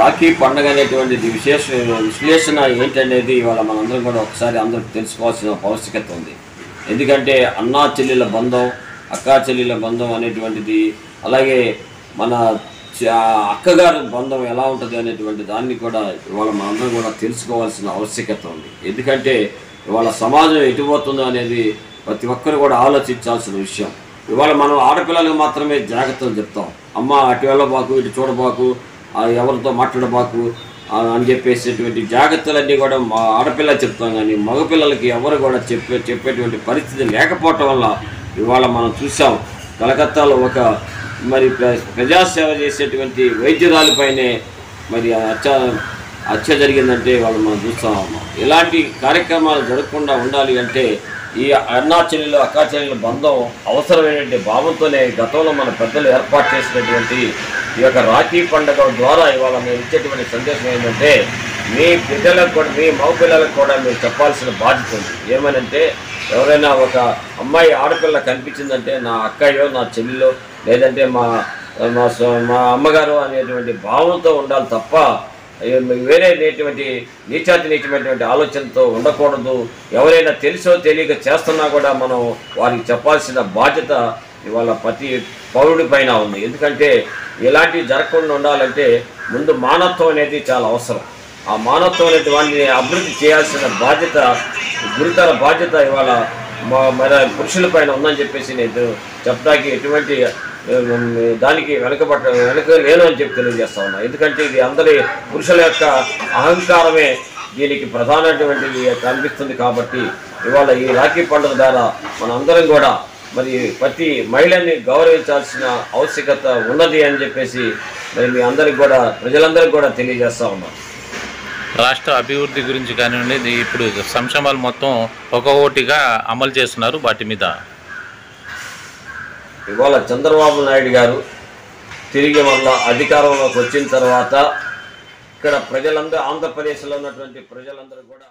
రాఖీ పండుగ అనేటువంటిది విశ్లేషణ ఏంటనేది ఇవాళ మనందరం కూడా ఒకసారి అందరూ తెలుసుకోవాల్సిన ఆవశ్యకత ఉంది. ఎందుకంటే అన్నా చెల్లెల బంధం, అక్కా చెల్లెల బంధం అనేటువంటిది, అలాగే మన అక్కగారి బంధం ఎలా ఉంటుంది అనేటువంటి దాన్ని కూడా ఇవాళ మనందరం కూడా తెలుసుకోవాల్సిన ఆవశ్యకత ఉంది. ఎందుకంటే ఇవాళ సమాజం ఎటుపోతుందో అనేది ప్రతి ఒక్కరు కూడా ఆలోచించాల్సిన విషయం. ఇవాళ మనం ఆడపిల్లలకు మాత్రమే జాగ్రత్తలు చెప్తాం. అమ్మ అటు వెళ్ళబాకు, ఇటు చూడబాకు, ఎవరితో మాట్లాడబాకు అని చెప్పేసేటువంటి జాగ్రత్తలన్నీ కూడా మా ఆడపిల్ల చెప్తాం. కానీ మగపిల్లలకి ఎవరు కూడా చెప్పేటువంటి పరిస్థితి లేకపోవటం వల్ల ఇవాళ మనం చూసాం. కలకత్తాలో ఒక ప్రజాసేవ చేసేటువంటి వైద్యురాలిపైనే హత్య జరిగిందంటే వాళ్ళు మనం చూస్తూ ఉన్నాం. ఇలాంటి కార్యక్రమాలు జరగకుండా ఉండాలి అంటే ఈ అన్నా చెల్లెలు, అక్కా చెల్లెల బంధం అవసరమైనటువంటి భావంతోనే గతంలో మన పెద్దలు ఏర్పాటు చేసినటువంటి ఈ యొక్క రాఖీ పండుగ ద్వారా ఇవాళ మేము ఇచ్చేటువంటి సందేశం ఏంటంటే, మీ బిడ్డలకు కూడా, మీ మగ పిల్లలకు కూడా మీరు చెప్పాల్సిన బాధ్యత ఉంది. ఏమనంటే, ఎవరైనా ఒక అమ్మాయి ఆడపిల్ల కనిపించిందంటే నా అక్కయ్యో, నా చెల్లిలో, లేదంటే మా అమ్మగారు అనేటువంటి భావంతో ఉండాలి తప్ప వేరే నీచమైనటువంటి ఆలోచనతో ఉండకూడదు. ఎవరైనా తెలుసో తెలియక చేస్తున్నా కూడా మనం వారికి చెప్పాల్సిన బాధ్యత ఇవాళ ప్రతి పౌరుడి పైన ఉంది. ఎందుకంటే ఇలాంటివి జరగకుండా ఉండాలంటే ముందు మానవత్వం అనేది చాలా అవసరం. ఆ మానవత్వం అనేటువంటి అభివృద్ధి చేయాల్సిన బాధ్యత, గురుతర బాధ్యత ఇవాళ పురుషుల పైన ఉందని చెప్పేసి నేను చెప్పడానికి ఎటువంటి దానికి వెనక లేను అని చెప్పి తెలియజేస్తా ఉన్నా. ఎందుకంటే ఇది అందరి పురుషుల యొక్క అహంకారమే దీనికి ప్రధానమైనటువంటి కనిపిస్తుంది. కాబట్టి ఇవాళ ఈ రాఖీ పండుగ ద్వారా మనందరం కూడా ప్రతి మహిళని గౌరవించాల్సిన ఆవశ్యకత ఉన్నది అని చెప్పేసి మీ అందరికి కూడా, ప్రజలందరికీ కూడా తెలియజేస్తా ఉన్నాం. రాష్ట్ర అభివృద్ధి గురించి కానివ్వండి, ఇప్పుడు సంక్షేమాలు మొత్తం ఒక్కొక్కటిగా అమలు చేస్తున్నారు. వాటి మీద ఇవాళ చంద్రబాబు నాయుడు గారు తిరిగి మళ్ళా అధికారంలోకి వచ్చిన తర్వాత ఇక్కడ ప్రజలందరూ, ఆంధ్రప్రదేశ్లో ఉన్నటువంటి ప్రజలందరూ కూడా